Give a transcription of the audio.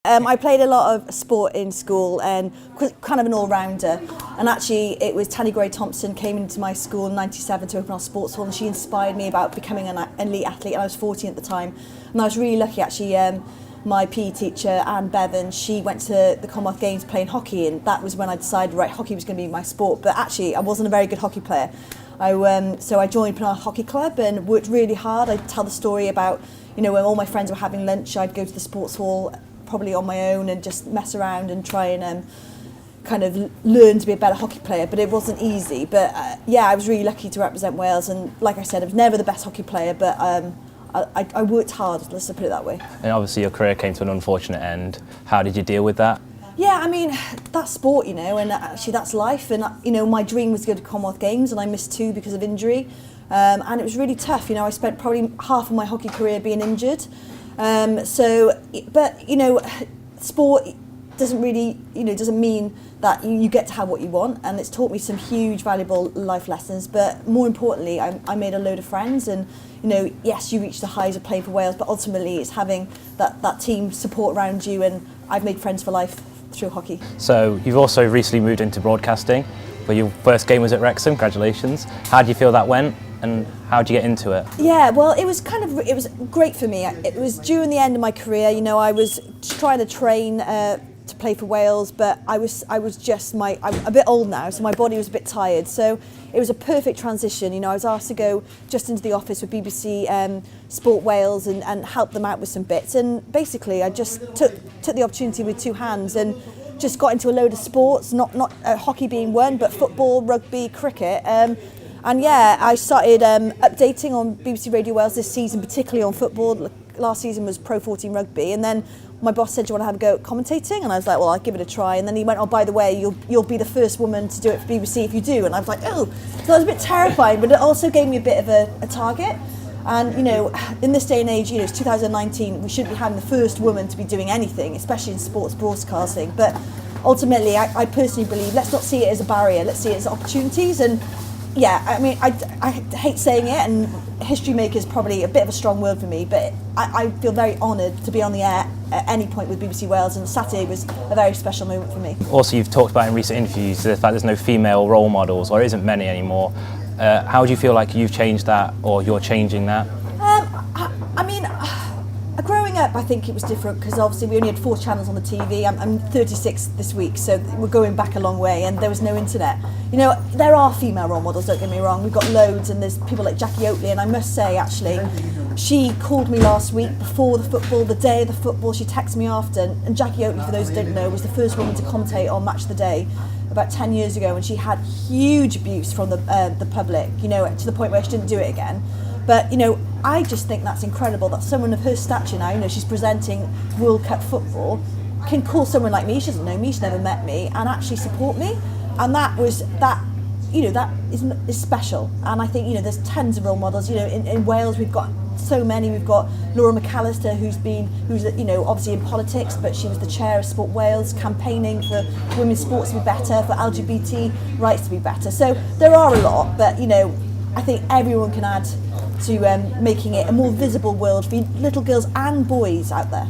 I played a lot of sport in school and kind of an all-rounder. And actually, it was Tanni Gray-Thompson came into my school in '97 to open our sports hall, and she inspired me about becoming an elite athlete. And I was 14 at the time, and I was really lucky actually. My PE teacher, Anne Bevan, she went to the Commonwealth Games playing hockey, and that was when I decided, right, hockey was going to be my sport. But actually, I wasn't a very good hockey player. So I joined Penarth Hockey Club and worked really hard. I'd tell the story about, when all my friends were having lunch, I'd go to the sports hall, probably on my own, and just mess around and try and kind of learn to be a better hockey player. But it wasn't easy. But I was really lucky to represent Wales. And like I said, I was never the best hockey player, but I worked hard, let's put it that way. And obviously your career came to an unfortunate end. How did you deal with that? Yeah, I mean, that's sport, and actually that's life. And, my dream was to go to Commonwealth Games, and I missed 2 because of injury. And it was really tough. I spent probably half of my hockey career being injured. Sport doesn't really, doesn't mean that you get to have what you want. And it's taught me some huge, valuable life lessons. But more importantly, I made a load of friends. And, yes, you reach the highs of playing for Wales, but ultimately it's having that team support around you. And I've made friends for life through hockey. So you've also recently moved into broadcasting, but your first game was at Wrexham. Congratulations. How do you feel that went, and how did you get into it? Yeah, well, it was great for me. It was during the end of my career. I was trying to train to play for Wales, but I'm a bit old now, so my body was a bit tired. So it was a perfect transition. I was asked to go just into the office with BBC Sport Wales and help them out with some bits. And basically, I just took the opportunity with 2 hands and just got into a load of sports, not hockey being one, but football, rugby, cricket. I started updating on BBC Radio Wales this season, particularly on football. Last season was Pro 14 rugby, and then my boss said, do you want to have a go at commentating? And I was like, well, I'll give it a try. And then he went, oh, by the way, you'll be the first woman to do it for BBC if you do. And I was like, oh. So that was a bit terrifying, but it also gave me a bit of a target. And, in this day and age, it's 2019, we shouldn't be having the first woman to be doing anything, especially in sports broadcasting. But ultimately, I personally believe, let's not see it as a barrier, let's see it as opportunities. And yeah, I mean, I hate saying it, and history maker is probably a bit of a strong word for me, but I feel very honoured to be on the air at any point with BBC Wales, and Saturday was a very special moment for me. Also, you've talked about in recent interviews the fact there's no female role models, or isn't many anymore. How do you feel like you've changed that, or you're changing that? Growing up, I think it was different because obviously we only had 4 channels on the TV. I'm 36 this week, so we're going back a long way, and there was no internet. There are female role models, don't get me wrong. We've got loads, and there's people like Jackie Oatley, and I must say, actually, she called me last week before the football, the day of the football. She texted me after, and Jackie Oatley, for those who don't know, was the first woman to commentate on Match of the Day about 10 years ago, and she had huge abuse from the public, to the point where she didn't do it again. But, I just think that's incredible that someone of her stature now, she's presenting World Cup football, can call someone like me, she doesn't know me, she's never met me, and actually support me. And that is special. And I think, there's tons of role models. In Wales we've got so many. We've got Laura McAllister, who's obviously in politics, but she was the chair of Sport Wales, campaigning for women's sports to be better, for LGBT rights to be better. So there are a lot, but, I think everyone can add to making it a more visible world for little girls and boys out there.